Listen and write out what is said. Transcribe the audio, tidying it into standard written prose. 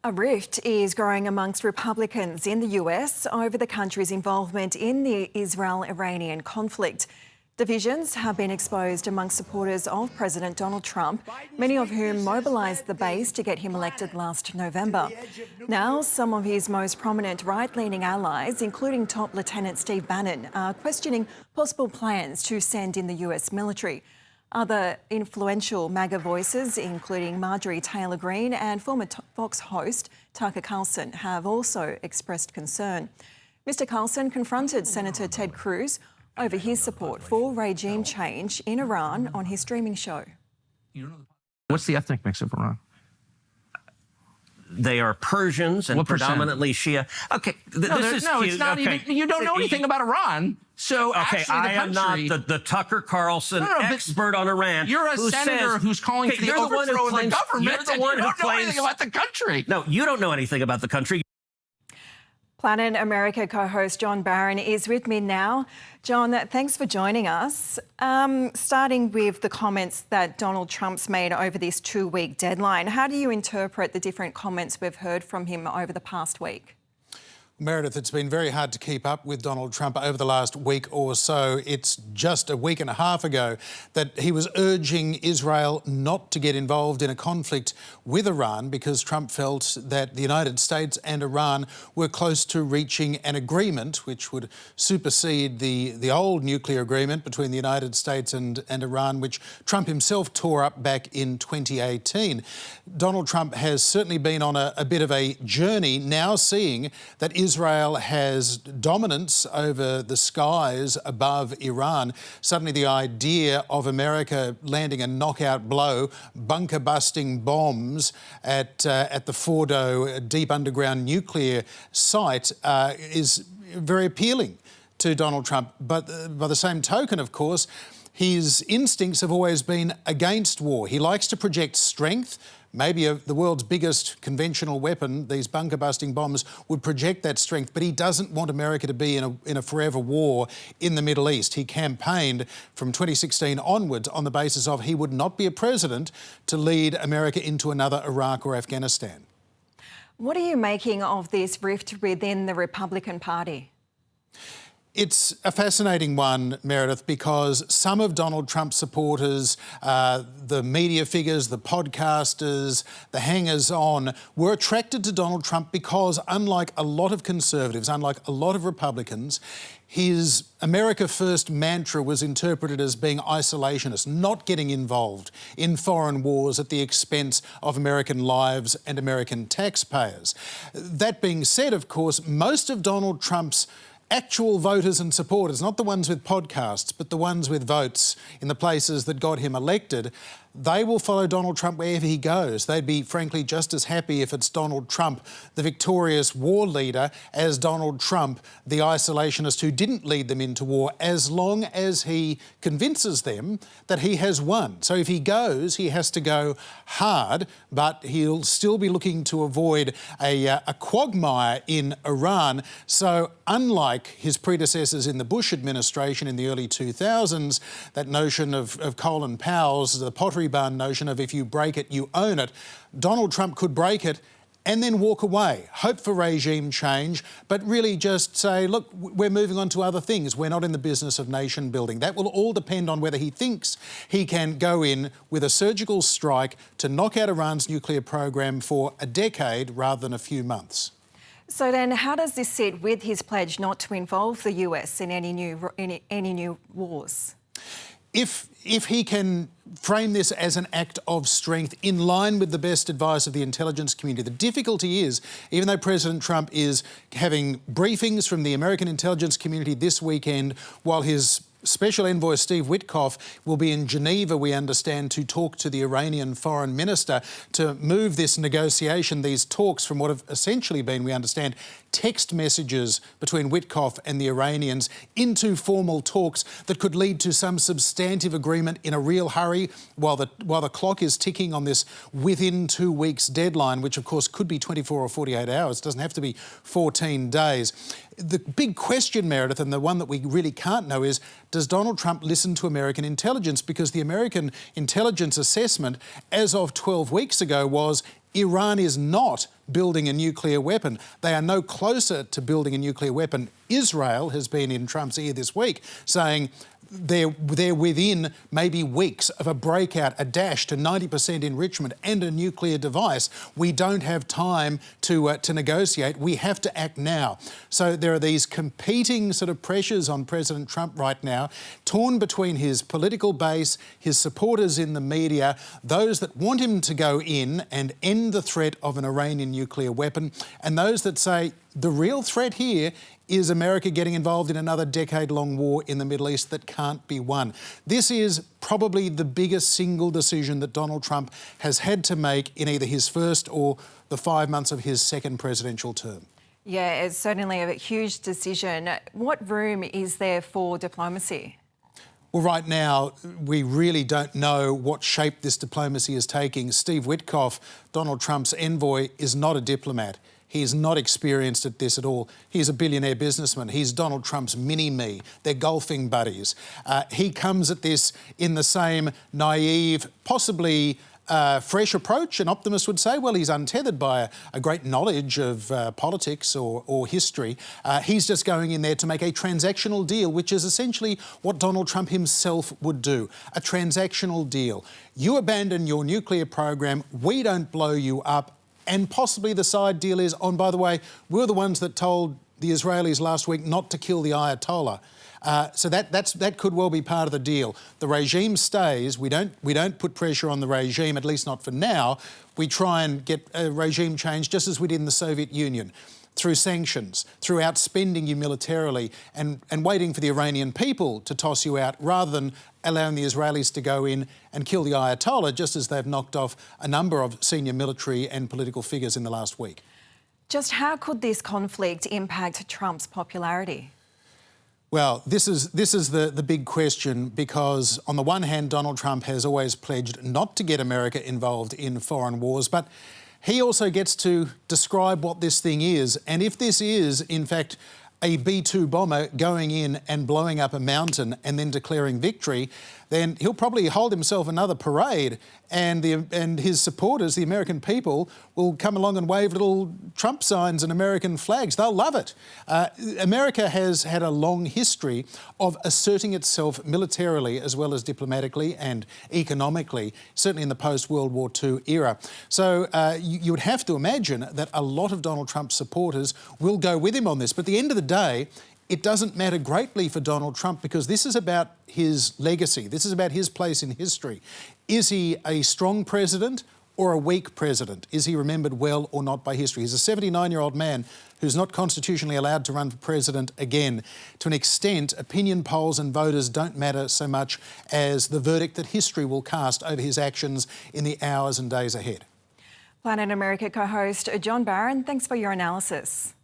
A rift is growing amongst Republicans in the US over the country's involvement in the Israel-Iranian conflict. Divisions have been exposed amongst supporters of President Donald Trump, many of whom mobilised the base to get him elected last November. Now, some of his most prominent right-leaning allies, including top Lieutenant Steve Bannon, are questioning possible plans to send in the US military. Other influential MAGA voices, including Marjorie Taylor Greene and former Fox host Tucker Carlson, have also expressed concern. Mr. Carlson confronted Senator Ted Cruz over his support for regime change in Iran on his streaming show. What's the ethnic mix of Iran? They are Persians and what predominantly Shia. Okay, it's not even. You don't know anything about Iran. So okay, I am not the Tucker Carlson expert on Iran. You're a senator who's calling for the overthrow of the government. You're the one who don't know anything about the country. No, you don't know anything about the country. Planet America co-host John Barron is with me now. John, thanks for joining us. Starting with the comments that Donald Trump's made over this 2-week deadline, how do you interpret the different comments we've heard from him over the past week? Meredith, it's been very hard to keep up with Donald Trump over the last week or so. It's just a week and a half ago that he was urging Israel not to get involved in a conflict with Iran because Trump felt that the United States and Iran were close to reaching an agreement which would supersede the old nuclear agreement between the United States and Iran, which Trump himself tore up back in 2018. Donald Trump has certainly been on a bit of a journey, now seeing that Israel has dominance over the skies above Iran. Suddenly the idea of America landing a knockout blow, bunker-busting bombs at the Fordo deep underground nuclear site is very appealing to Donald Trump. But by the same token, of course, his instincts have always been against war. He likes to project strength. Maybe the world's biggest conventional weapon, these bunker-busting bombs, would project that strength, but he doesn't want America to be in a forever war in the Middle East. He campaigned from 2016 onwards on the basis of he would not be a president to lead America into another Iraq or Afghanistan. What are you making of this rift within the Republican Party? It's a fascinating one, Meredith, because some of Donald Trump's supporters, the media figures, the podcasters, the hangers-on, were attracted to Donald Trump because, unlike a lot of conservatives, unlike a lot of Republicans, his America First mantra was interpreted as being isolationist, not getting involved in foreign wars at the expense of American lives and American taxpayers. That being said, of course, most of Donald Trump's actual voters and supporters, not the ones with podcasts, but the ones with votes in the places that got him elected, they will follow Donald Trump wherever he goes. They'd be, frankly, just as happy if it's Donald Trump, the victorious war leader, as Donald Trump, the isolationist who didn't lead them into war, as long as he convinces them that he has won. So if he goes, he has to go hard, but he'll still be looking to avoid a quagmire in Iran. So unlike his predecessors in the Bush administration in the early 2000s, that notion of Colin Powell's, the pottery barn notion of if you break it, you own it, Donald Trump could break it and then walk away, hope for regime change, but really just say, look, we're moving on to other things. We're not in the business of nation building. That will all depend on whether he thinks he can go in with a surgical strike to knock out Iran's nuclear program for a decade rather than a few months. So then how does this sit with his pledge not to involve the US in any new wars? If he can frame this as an act of strength in line with the best advice of the intelligence community, the difficulty is, even though President Trump is having briefings from the American intelligence community this weekend, while his Special Envoy Steve Witkoff will be in Geneva, we understand, to talk to the Iranian foreign minister to move this negotiation, these talks, from what have essentially been, we understand, text messages between Witkoff and the Iranians into formal talks that could lead to some substantive agreement in a real hurry while the clock is ticking on this within 2 weeks deadline, which of course could be 24 or 48 hours. It doesn't have to be 14 days. The big question, Meredith, and the one that we really can't know is, does Donald Trump listen to American intelligence? Because the American intelligence assessment as of 12 weeks ago was Iran is not building a nuclear weapon. They are no closer to building a nuclear weapon. Israel has been in Trump's ear this week saying they're within maybe weeks of a breakout, a dash to 90% enrichment and a nuclear device. We don't have time to negotiate. We have to act now. So there are these competing sort of pressures on President Trump right now, torn between his political base, his supporters in the media, those that want him to go in and end the threat of an Iranian nuclear weapon, and those that say the real threat here is America getting involved in another decade-long war in the Middle East that can't be won. This is probably the biggest single decision that Donald Trump has had to make in either his first or the 5 months of his second presidential term. Yeah, it's certainly a huge decision. What room is there for diplomacy? Well, right now, we really don't know what shape this diplomacy is taking. Steve Witkoff, Donald Trump's envoy, is not a diplomat. He's not experienced at this at all. He's a billionaire businessman. He's Donald Trump's mini-me. They're golfing buddies. He comes at this in the same naive, possibly fresh approach. An optimist would say, well, he's untethered by a great knowledge of politics or history. He's just going in there to make a transactional deal, which is essentially what Donald Trump himself would do. A transactional deal. You abandon your nuclear program, we don't blow you up. And possibly the side deal is, oh, by the way, we're the ones that told the Israelis last week not to kill the Ayatollah. So that could well be part of the deal. The regime stays. We don't put pressure on the regime, at least not for now. We try and get a regime change just as we did in the Soviet Union, through sanctions, through outspending you militarily and waiting for the Iranian people to toss you out rather than allowing the Israelis to go in and kill the Ayatollah, just as they've knocked off a number of senior military and political figures in the last week. Just how could this conflict impact Trump's popularity? Well, this is the big question, because on the one hand, Donald Trump has always pledged not to get America involved in foreign wars, but he also gets to describe what this thing is. And if this is, in fact, a B-2 bomber going in and blowing up a mountain and then declaring victory, then he'll probably hold himself another parade, and his supporters, the American people, will come along and wave little Trump signs and American flags. They'll love it. America has had a long history of asserting itself militarily as well as diplomatically and economically, certainly in the post-World War II era. So you would have to imagine that a lot of Donald Trump's supporters will go with him on this. But at the end of the day, it doesn't matter greatly for Donald Trump, because this is about his legacy. This is about his place in history. Is he a strong president or a weak president? Is he remembered well or not by history? He's a 79-year-old man who's not constitutionally allowed to run for president again. To an extent, opinion polls and voters don't matter so much as the verdict that history will cast over his actions in the hours and days ahead. Planet America co-host John Barron, thanks for your analysis.